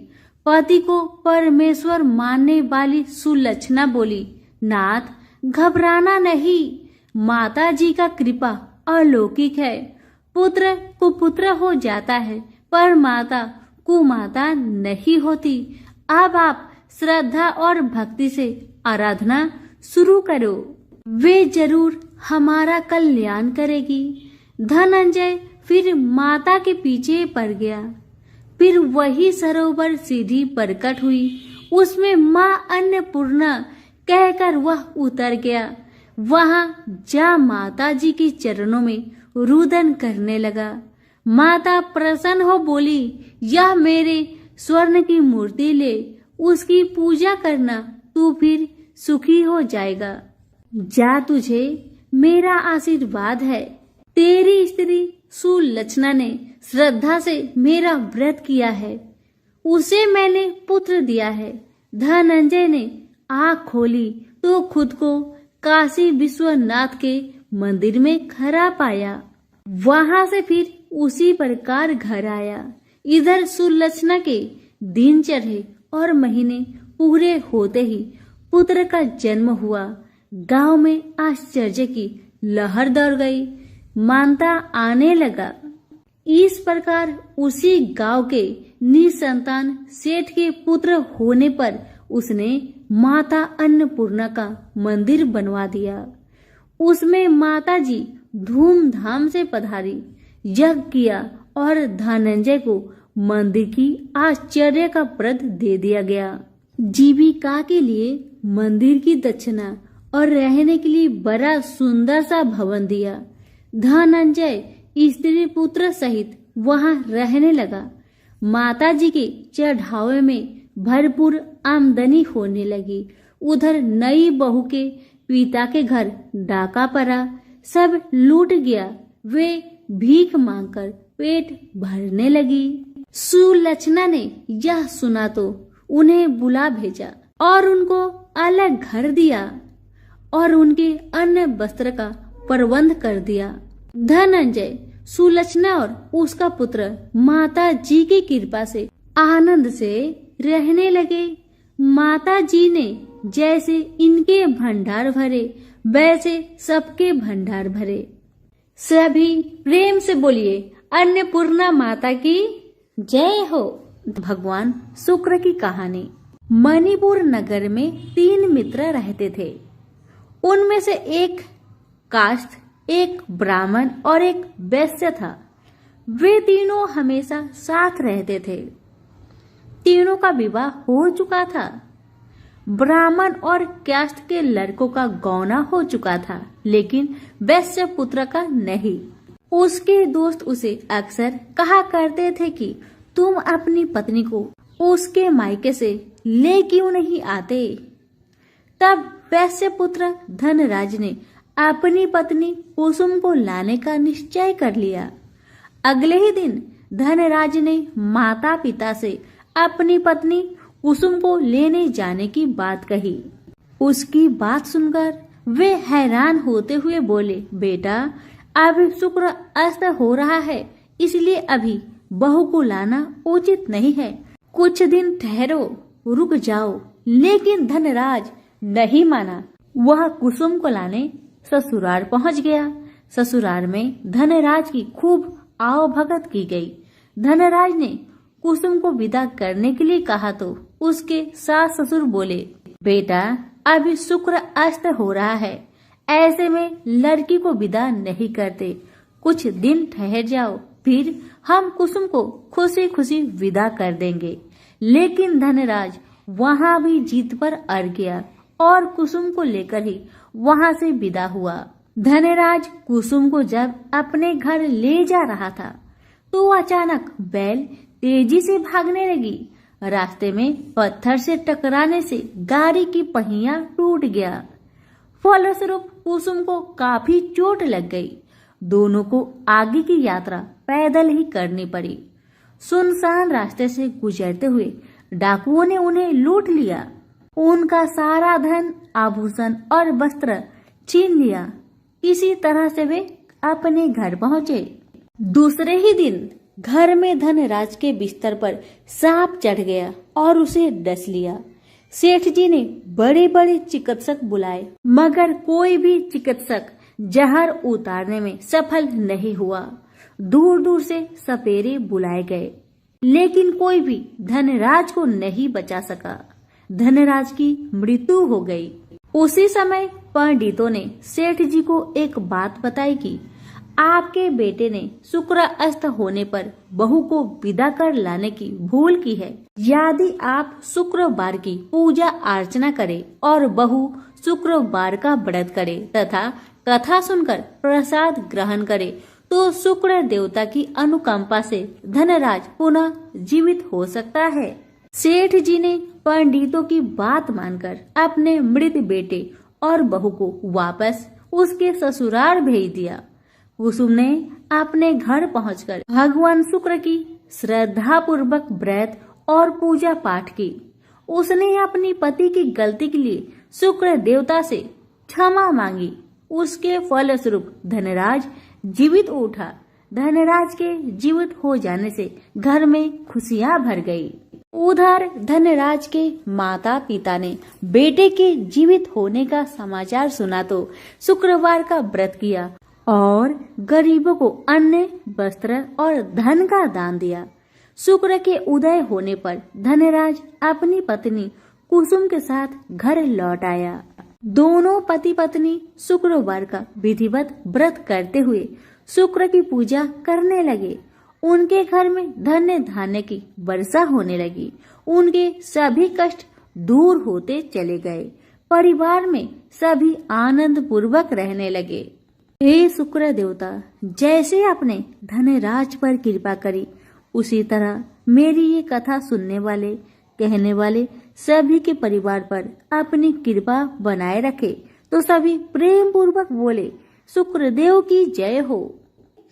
पति को परमेश्वर मानने वाली सुलक्षणा बोली, नाथ घबराना नहीं, माता जी का कृपा अलौकिक है। पुत्र कुपुत्र हो जाता है पर माता कुमाता नहीं होती। अब आप श्रद्धा और भक्ति से आराधना शुरू करो, वे जरूर हमारा कल्याण करेगी। धनंजय फिर माता के पीछे पड़ गया। फिर वही सरोवर सीधी प्रकट हुई, उसमें माँ अन्नपूर्णा कहकर वह उतर गया। वहां जा माता जी के चरणों में रुदन करने लगा। माता प्रसन्न हो बोली, यह मेरे स्वर्ण की मूर्ति ले, उसकी पूजा करना, तू फिर सुखी हो जाएगा। जा, तुझे मेरा आशीर्वाद है। तेरी स्त्री सुलक्षणा ने श्रद्धा से मेरा व्रत किया है, उसे मैंने पुत्र दिया है। धनंजय ने आँख खोली तो खुद को काशी विश्वनाथ के मंदिर में खड़ा पाया। वहां से फिर उसी प्रकार घर आया। इधर सुलक्षणा के दिन चढ़े और महीने पूरे होते ही पुत्र का जन्म हुआ। गांव में आश्चर्य की लहर दौड़ गई, मानता आने लगा। इस प्रकार उसी गांव के निसंतान सेठ के पुत्र होने पर उसने माता अन्नपूर्णा का मंदिर बनवा दिया। उसमें माता जी धूमधाम से पधारी, यज्ञ किया और धनंजय को मंदिर की आश्चर्य का व्रत दे दिया गया। जीविका के लिए मंदिर की दक्षिणा और रहने के लिए बड़ा सुंदर सा भवन दिया। धनंजय स्त्री पुत्र सहित वहां रहने लगा। माता जी के चढ़ावे में भरपूर आमदनी होने लगी। उधर नई बहू के पिता के घर डाका पड़ा, सब लूट गया। वे भीख मांगकर पेट भरने लगी। सुलक्षणा ने यह सुना तो उन्हें बुला भेजा और उनको अलग घर दिया और उनके अन्न वस्त्र का प्रबंध कर दिया। धनंजय, सुलक्षणा और उसका पुत्र माता जी की कृपा से आनंद से रहने लगे। माता जी ने जैसे इनके भंडार भरे वैसे सबके भंडार भरे। सभी प्रेम से बोलिए, अन्नपूर्णा माता की जय हो। भगवान शुक्र की कहानी। मणिपुर नगर में 3 मित्र रहते थे। उनमें से एक काष्ठ, एक ब्राह्मण और एक वैश्य था। वे तीनों हमेशा साथ रहते थे। तीनों का विवाह हो चुका था। ब्राह्मण और काष्ठ के लड़कों का गौना हो चुका था, लेकिन वैश्य पुत्र का नहीं। उसके दोस्त उसे अक्सर कहा करते थे कि तुम अपनी पत्नी को उसके मायके से ले क्यों नहीं आते। तब वैश्य पुत्र धनराज ने अपनी पत्नी कुसुम को लाने का निश्चय कर लिया। अगले ही दिन धनराज ने माता पिता से अपनी पत्नी कुसुम को लेने जाने की बात कही। उसकी बात सुनकर वे हैरान होते हुए बोले, बेटा, अब शुक्र अस्त हो रहा है, इसलिए अभी बहू को लाना उचित नहीं है। कुछ दिन ठहरो, रुक जाओ। लेकिन धनराज नहीं माना। वह कुसुम को लाने ससुराल पहुंच गया। ससुराल में धनराज की खूब आवभगत की गई। धनराज ने कुसुम को विदा करने के लिए कहा तो उसके सास ससुर बोले, बेटा, अभी शुक्र अस्त हो रहा है, ऐसे में लड़की को विदा नहीं करते। कुछ दिन ठहर जाओ, फिर हम कुसुम को खुशी खुशी विदा कर देंगे। लेकिन धनराज वहां भी जीत पर अड़ गया और कुसुम को लेकर ही वहां से विदा हुआ। धनराज कुसुम को जब अपने घर ले जा रहा था तो अचानक बैल तेजी से भागने लगी। रास्ते में पत्थर से टकराने से गाड़ी की पहिया टूट गया। फलस्वरूप कुसुम को काफी चोट लग गई। दोनों को आगे की यात्रा पैदल ही करनी पड़ी। सुनसान रास्ते से गुजरते हुए डाकुओं ने उन्हें लूट लिया। उनका सारा धन, आभूषण और वस्त्र छीन लिया। इसी तरह से वे अपने घर पहुंचे। दूसरे ही दिन घर में धनराज के बिस्तर पर सांप चढ़ गया और उसे डस लिया। सेठ जी ने बड़े बड़े चिकित्सक बुलाए, मगर कोई भी चिकित्सक जहर उतारने में सफल नहीं हुआ। दूर दूर से सपेरे बुलाए गए, लेकिन कोई भी धनराज को नहीं बचा सका। धनराज की मृत्यु हो गई। उसी समय पंडितों ने सेठ जी को एक बात बताई कि आपके बेटे ने शुक्र अस्त होने पर बहू को विदा कर लाने की भूल की है। यदि आप शुक्रवार की पूजा अर्चना करें और बहू शुक्रवार का व्रत करे तथा कथा सुनकर प्रसाद ग्रहण करे तो शुक्र देवता की अनुकंपा से धनराज पुनः जीवित हो सकता है। सेठ जी ने पंडितों की बात मानकर अपने मृत बेटे और बहू को वापस उसके ससुराल भेज दिया। कुसुम ने अपने घर पहुंचकर भगवान शुक्र की श्रद्धा पूर्वक व्रत और पूजा पाठ की। उसने अपनी पति की गलती के लिए शुक्र देवता से क्षमा मांगी। उसके फलस्वरूप धनराज जीवित उठा। धनराज के जीवित हो जाने से घर में खुशियां भर गई। उधर धनराज के माता पिता ने बेटे के जीवित होने का समाचार सुना तो शुक्रवार का व्रत किया और गरीबों को अन्न, वस्त्र और धन का दान दिया। शुक्र के उदय होने पर धनराज अपनी पत्नी कुसुम के साथ घर लौट आया। दोनों पति पत्नी शुक्रवार का विधिवत व्रत करते हुए शुक्र की पूजा करने लगे। उनके घर में धन्य धान्य की वर्षा होने लगी। उनके सभी कष्ट दूर होते चले गए। परिवार में सभी आनंद पूर्वक रहने लगे। हे शुक्र देवता, जैसे आपने धनराज पर कृपा करी उसी तरह मेरी ये कथा सुनने वाले, कहने वाले सभी के परिवार पर अपनी कृपा बनाए रखे। तो सभी प्रेम पूर्वक बोले, शुक्रदेव की जय हो,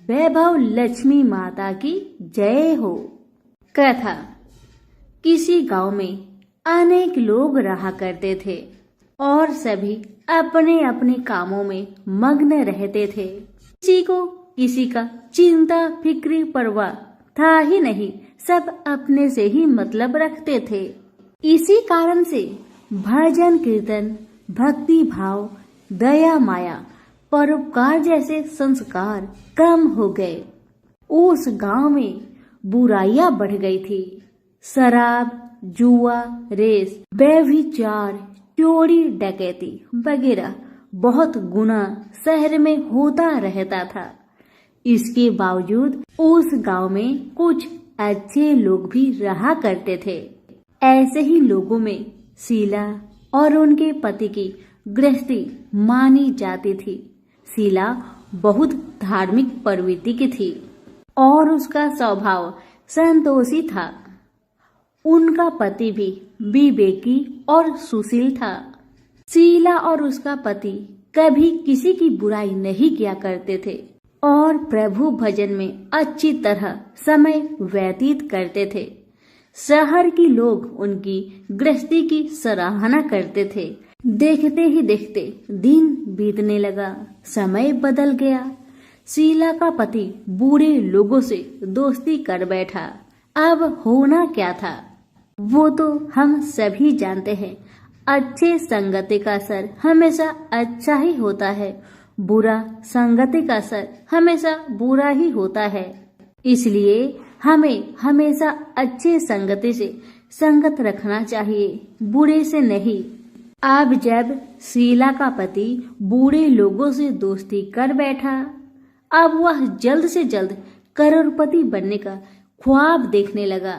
वैभव लक्ष्मी माता की जय हो। कथा। किसी गांव में अनेक लोग रहा करते थे और सभी अपने अपने कामों में मग्न रहते थे। किसी को किसी का चिंता फिक्री परवाह था ही नहीं। सब अपने से ही मतलब रखते थे। इसी कारण से भजन कीर्तन, भक्ति भाव, दया माया, परोपकार जैसे संस्कार कम हो गए। उस गांव में बुराइयां बढ़ गई थी। शराब, जुआ, रेस, व्यभिचार, चोरी, डकैती वगैरह बहुत गुना शहर में होता रहता था। इसके बावजूद उस गांव में कुछ अच्छे लोग भी रहा करते थे। ऐसे ही लोगों में शीला और उनके पति की गृहस्थी मानी जाती थी। शीला बहुत धार्मिक प्रवृत्ति की थी और उसका स्वभाव संतोषी था। उनका पति भी विवेकी और सुशील था। शीला और उसका पति कभी किसी की बुराई नहीं किया करते थे और प्रभु भजन में अच्छी तरह समय व्यतीत करते थे। शहर के लोग उनकी गृहस्थी की सराहना करते थे। देखते ही देखते दिन बीतने लगा, समय बदल गया। शीला का पति बूढ़े लोगों से दोस्ती कर बैठा। अब होना क्या था वो तो हम सभी जानते हैं। अच्छे संगति का असर हमेशा अच्छा ही होता है, बुरा संगति का असर हमेशा बुरा ही होता है। इसलिए हमें हमेशा अच्छे संगति से संगत रखना चाहिए, बुरे से नहीं। अब जब शीला का पति बूढ़े लोगों से दोस्ती कर बैठा, अब वह जल्द से जल्द करोड़पति बनने का ख्वाब देखने लगा।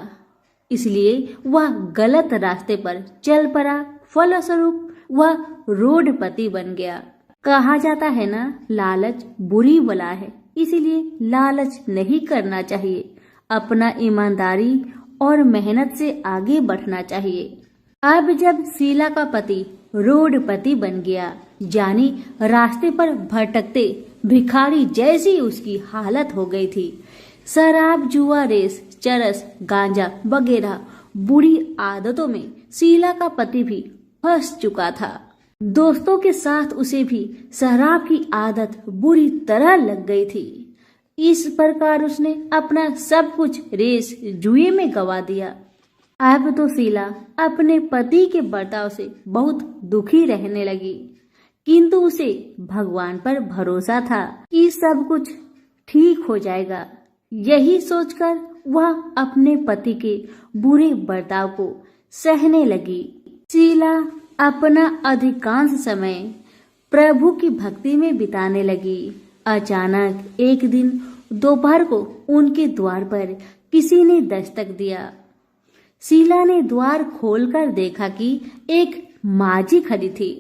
इसलिए वह गलत रास्ते पर चल पड़ा। फलस्वरूप वह रोडपति बन गया। कहा जाता है ना, लालच बुरी बला है, इसीलिए लालच नहीं करना चाहिए। अपना ईमानदारी और मेहनत से आगे बढ़ना चाहिए। अब जब शीला का पति रोडपति बन गया, जानी रास्ते पर भटकते भिखारी जैसी उसकी हालत हो गई थी। शराब, जुआ, रेस, चरस, गांजा वगैरह बुरी आदतों में शीला का पति भी फंस चुका था। दोस्तों के साथ उसे भी शराब की आदत बुरी तरह लग गई थी। इस प्रकार उसने अपना सब कुछ रेस जुए में गवा दिया। अब तो शीला अपने पति के बर्ताव से बहुत दुखी रहने लगी, किंतु उसे भगवान पर भरोसा था कि सब कुछ ठीक हो जाएगा। यही सोचकर वह अपने पति के बुरे बर्ताव को सहने लगी। शीला अपना अधिकांश समय प्रभु की भक्ति में बिताने लगी। अचानक एक दिन दोपहर को उनके द्वार पर किसी ने दस्तक दिया। शीला ने द्वार खोलकर देखा कि एक माजी खड़ी थी।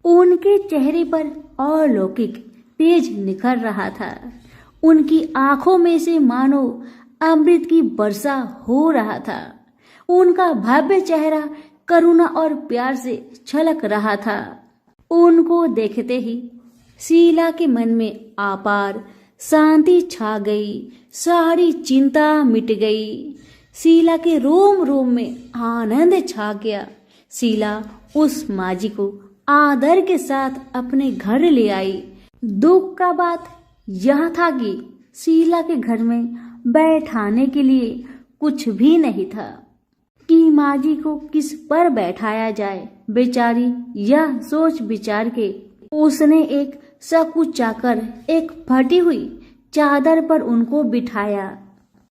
उनके चेहरे पर अलौकिक तेज निखर रहा था। उनकी आंखों में से मानो अमृत की वर्षा हो रहा था। उनका भव्य चेहरा करुणा और प्यार से छलक रहा था। उनको देखते ही शीला के मन में अपार शांति छा गई। सारी चिंता मिट गई। शीला के रोम रोम में आनंद छा गया। शीला उस माजी को आदर के साथ अपने घर ले आई। दुख का बात यह था कि शीला के घर में बैठाने के लिए कुछ भी नहीं था कि माजी को किस पर बैठाया जाए। बेचारी यह सोच विचार के उसने एक सकुचाकर एक फटी हुई चादर पर उनको बिठाया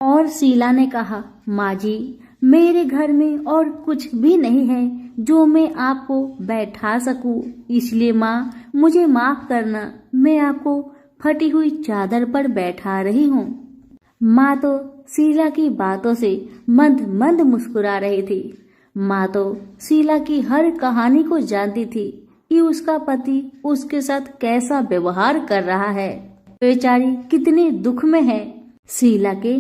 और शीला ने कहा, माजी, मेरे घर में और कुछ भी नहीं है जो मैं आपको बैठा सकूं, इसलिए माँ मुझे माफ करना। मैं आपको फटी हुई चादर पर बैठा रही हूँ। माँ तो शीला की बातों से मंद मंद मुस्कुरा रही थी। माँ तो शीला की हर कहानी को जानती थी कि उसका पति उसके साथ कैसा व्यवहार कर रहा है। बेचारी कितने दुख में है। शीला के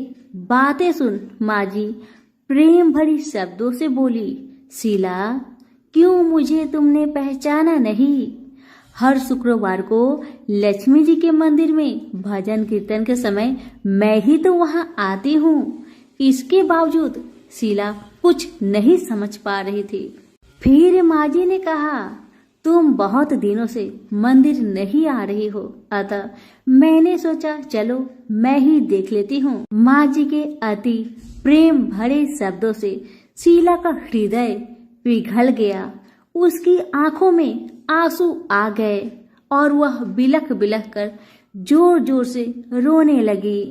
बातें सुन माजी प्रेम भरी शब्दों से बोली, शीला, क्यों मुझे तुमने पहचाना नहीं? हर शुक्रवार को लक्ष्मी जी के मंदिर में भजन कीर्तन के समय मैं ही तो वहां आती हूँ। इसके बावजूद शीला कुछ नहीं समझ पा रही थी। फिर माजी ने कहा, तुम बहुत दिनों से मंदिर नहीं आ रही हो, अतः मैंने सोचा चलो मैं ही देख लेती हूँ। माजी के अति प्रेम भरे शब्दों से शीला का हृदय पिघल गया। उसकी आंखों में आंसू आ गए और वह बिलख बिलख कर जोर जोर से रोने लगी।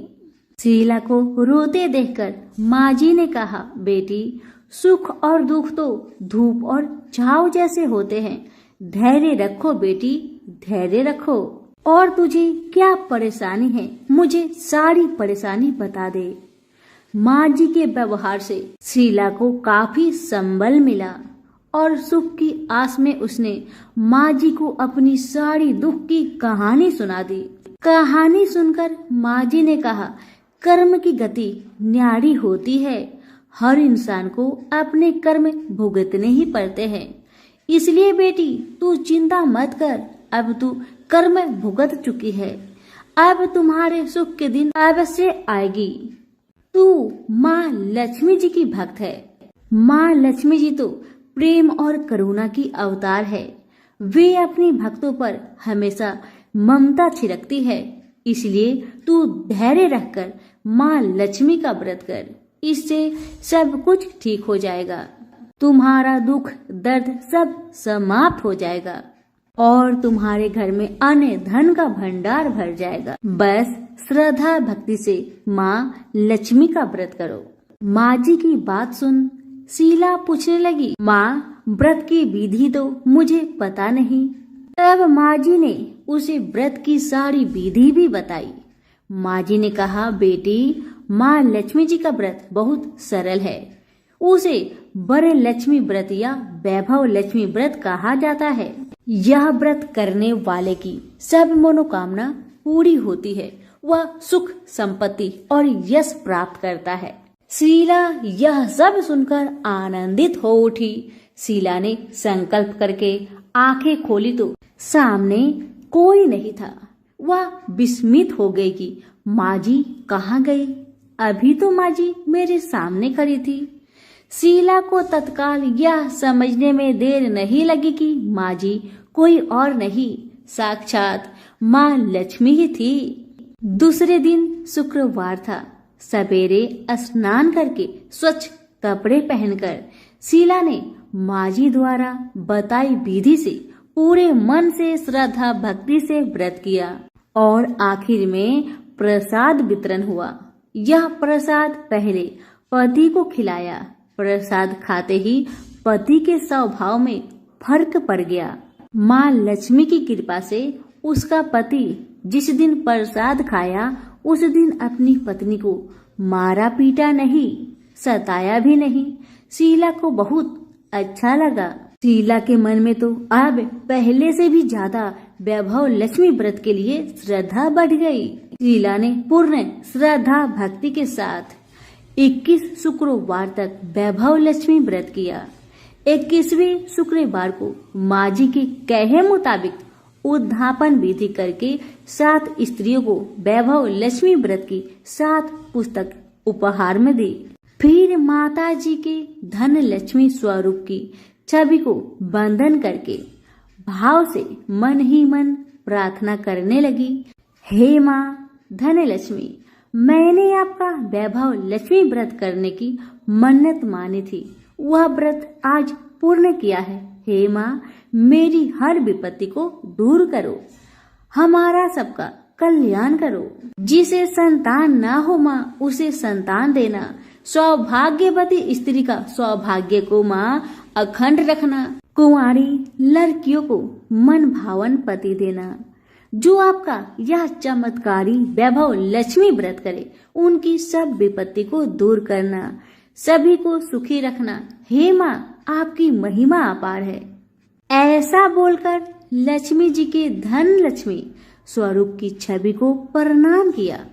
शीला को रोते देखकर माजी ने कहा, बेटी, सुख और दुख तो धूप और छाव जैसे होते हैं। धैर्य रखो बेटी, धैर्य रखो। और तुझे क्या परेशानी है, मुझे सारी परेशानी बता दे। माजी के व्यवहार से शीला को काफी संबल मिला और सुख की आस में उसने माजी को अपनी सारी दुख की कहानी सुना दी। कहानी सुनकर माजी ने कहा, कर्म की गति न्यारी होती है। हर इंसान को अपने कर्म भुगतने ही पड़ते हैं। इसलिए बेटी, तू चिंता मत कर। अब तू कर्म भुगत चुकी है। अब तुम्हारे सुख के दिन अवश्य आएगी। तू माँ लक्ष्मी जी की भक्त है। माँ लक्ष्मी जी तो प्रेम और करुणा की अवतार है। वे अपनी भक्तों पर हमेशा ममता छिड़कती है। इसलिए तू धैर्य रखकर माँ लक्ष्मी का व्रत कर। इससे सब कुछ ठीक हो जाएगा। तुम्हारा दुख दर्द सब समाप्त हो जाएगा और तुम्हारे घर में अन्न धन का भंडार भर जाएगा। बस श्रद्धा भक्ति से माँ लक्ष्मी का व्रत करो। माँ जी की बात सुन शीला पूछने लगी, माँ, व्रत की विधि तो मुझे पता नहीं। तब माँ जी ने उसे व्रत की सारी विधि भी बताई। माँ जी ने कहा, बेटी, माँ लक्ष्मी जी का व्रत बहुत सरल है। उसे वर लक्ष्मी व्रत या वैभव लक्ष्मी व्रत कहा जाता है। यह व्रत करने वाले की सब मनोकामना पूरी होती है। वह सुख संपत्ति और यश प्राप्त करता है। शीला यह सब सुनकर आनंदित हो उठी। शीला ने संकल्प करके आंखें खोली तो सामने कोई नहीं था। वह विस्मित हो गई कि माजी कहाँ गई? अभी तो माजी मेरे सामने खड़ी थी। शीला को तत्काल यह समझने में देर नहीं लगी कि माजी कोई और नहीं, साक्षात माँ लक्ष्मी ही थी। दूसरे दिन शुक्रवार था। सवेरे स्नान करके स्वच्छ कपड़े पहनकर शीला ने माजी द्वारा बताई विधि से पूरे मन से श्रद्धा भक्ति से व्रत किया और आखिर में प्रसाद वितरण हुआ। यह प्रसाद पहले पति को खिलाया। प्रसाद खाते ही पति के स्वभाव में फर्क पड़ गया। माँ लक्ष्मी की कृपा से उसका पति जिस दिन प्रसाद खाया उस दिन अपनी पत्नी को मारा पीटा नहीं, सताया भी नहीं। शीला को बहुत अच्छा लगा। शीला के मन में तो अब पहले से भी ज्यादा वैभव लक्ष्मी व्रत के लिए श्रद्धा बढ़ गई। शीला ने पूर्ण श्रद्धा भक्ति के साथ 21 शुक्रवार तक वैभव लक्ष्मी व्रत किया। 21वें शुक्रवार को माँ जी के कहे मुताबिक उद्धापन विधि करके 7 स्त्रियों को वैभव लक्ष्मी व्रत की 7 पुस्तक उपहार में दी। फिर माता जी के धन लक्ष्मी स्वरूप की छवि को बंधन करके भाव से मन ही मन प्रार्थना करने लगी। हे माँ धन लक्ष्मी, मैंने आपका वैभव लक्ष्मी व्रत करने की मन्नत मानी थी, वह व्रत आज पूर्ण किया है। हे माँ, मेरी हर विपत्ति को दूर करो, हमारा सबका कल्याण करो। जिसे संतान ना हो माँ, उसे संतान देना। सौभाग्यवती स्त्री का सौभाग्य को माँ अखंड रखना। कुंवारी लड़कियों को मन भावन पति देना। जो आपका यह चमत्कारी वैभव लक्ष्मी व्रत करे, उनकी सब विपत्ति को दूर करना, सभी को सुखी रखना। हे माँ, आपकी महिमा अपार है। ऐसा बोलकर लक्ष्मी जी के धन लक्ष्मी स्वरूप की छवि को प्रणाम किया।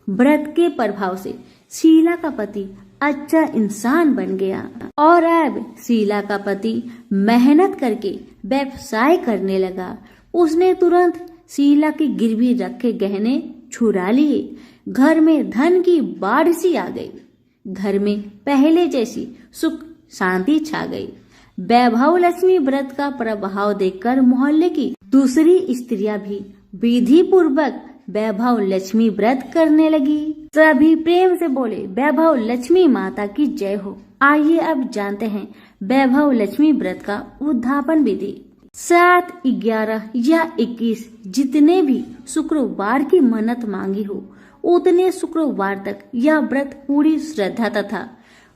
व्रत के प्रभाव से शीला का पति अच्छा इंसान बन गया और अब शीला का पति मेहनत करके व्यवसाय करने लगा। उसने तुरंत शीला की गिरवी रखे गहने छुड़ा लिए। घर में धन की बाढ़ सी आ गई। घर में पहले जैसी सुख शांति छा गई। वैभव लक्ष्मी व्रत का प्रभाव देखकर मोहल्ले की दूसरी स्त्रियां भी विधि पूर्वक वैभव लक्ष्मी व्रत करने लगी। सभी प्रेम से बोले, वैभव लक्ष्मी माता की जय हो। आइए अब जानते हैं वैभव लक्ष्मी व्रत का उद्धापन विधि। 7, 11 या 21 जितने भी शुक्रवार की मन्नत मांगी हो, उतने शुक्रवार तक यह व्रत पूरी श्रद्धा तथा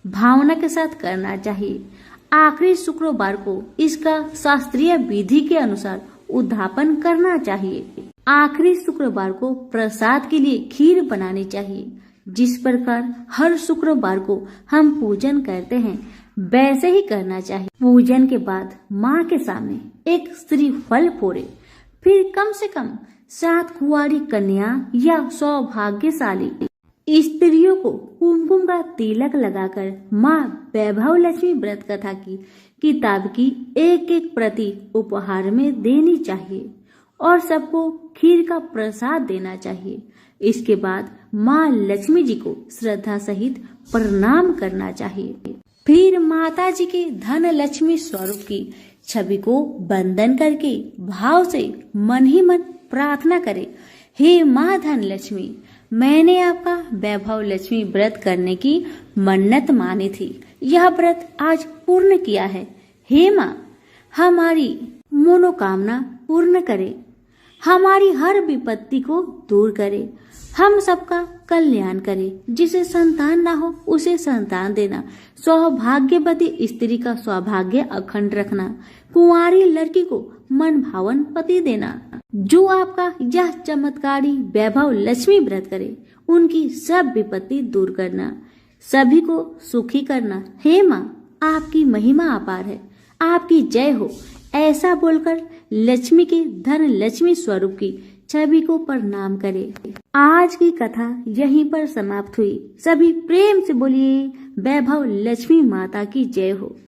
भावना के साथ करना चाहिए। आखिरी शुक्रवार को इसका शास्त्रीय विधि के अनुसार उद्धापन करना चाहिए। आखिरी शुक्रवार को प्रसाद के लिए खीर बनानी चाहिए। जिस प्रकार हर शुक्रवार को हम पूजन करते हैं, वैसे ही करना चाहिए। पूजन के बाद माँ के सामने एक श्रीफल फोड़े। फिर कम से कम 7 कुंवारी कन्या या सौभाग्यशाली स्त्रियों को कुमकुम का तिलक लगाकर माँ वैभव लक्ष्मी व्रत कथा की किताब की एक प्रति उपहार में देनी चाहिए और सबको खीर का प्रसाद देना चाहिए। इसके बाद माँ लक्ष्मी जी को श्रद्धा सहित प्रणाम करना चाहिए। फिर माता जी के धन लक्ष्मी स्वरूप की छवि को बंधन करके भाव से मन ही मन प्रार्थना करे, हे माँ धन लक्ष्मी, मैंने आपका वैभव लक्ष्मी व्रत करने की मन्नत मानी थी, यह व्रत आज पूर्ण किया है। हे माँ, हमारी मनोकामना पूर्ण करे, हमारी हर विपत्ति को दूर करे, हम सबका कल्याण करे। जिसे संतान ना हो उसे संतान देना। सौभाग्यवती स्त्री का सौभाग्य अखंड रखना। कुंवारी लड़की को मन भावन पति देना। जो आपका यह चमत्कारी वैभव लक्ष्मी व्रत करे, उनकी सब विपत्ति दूर करना, सभी को सुखी करना। हे माँ, आपकी महिमा अपार है, आपकी जय हो। ऐसा बोलकर लक्ष्मी के धन लक्ष्मी स्वरूप की छवि को प्रणाम करे। आज की कथा यहीं पर समाप्त हुई। सभी प्रेम से बोलिए, वैभव लक्ष्मी माता की जय हो।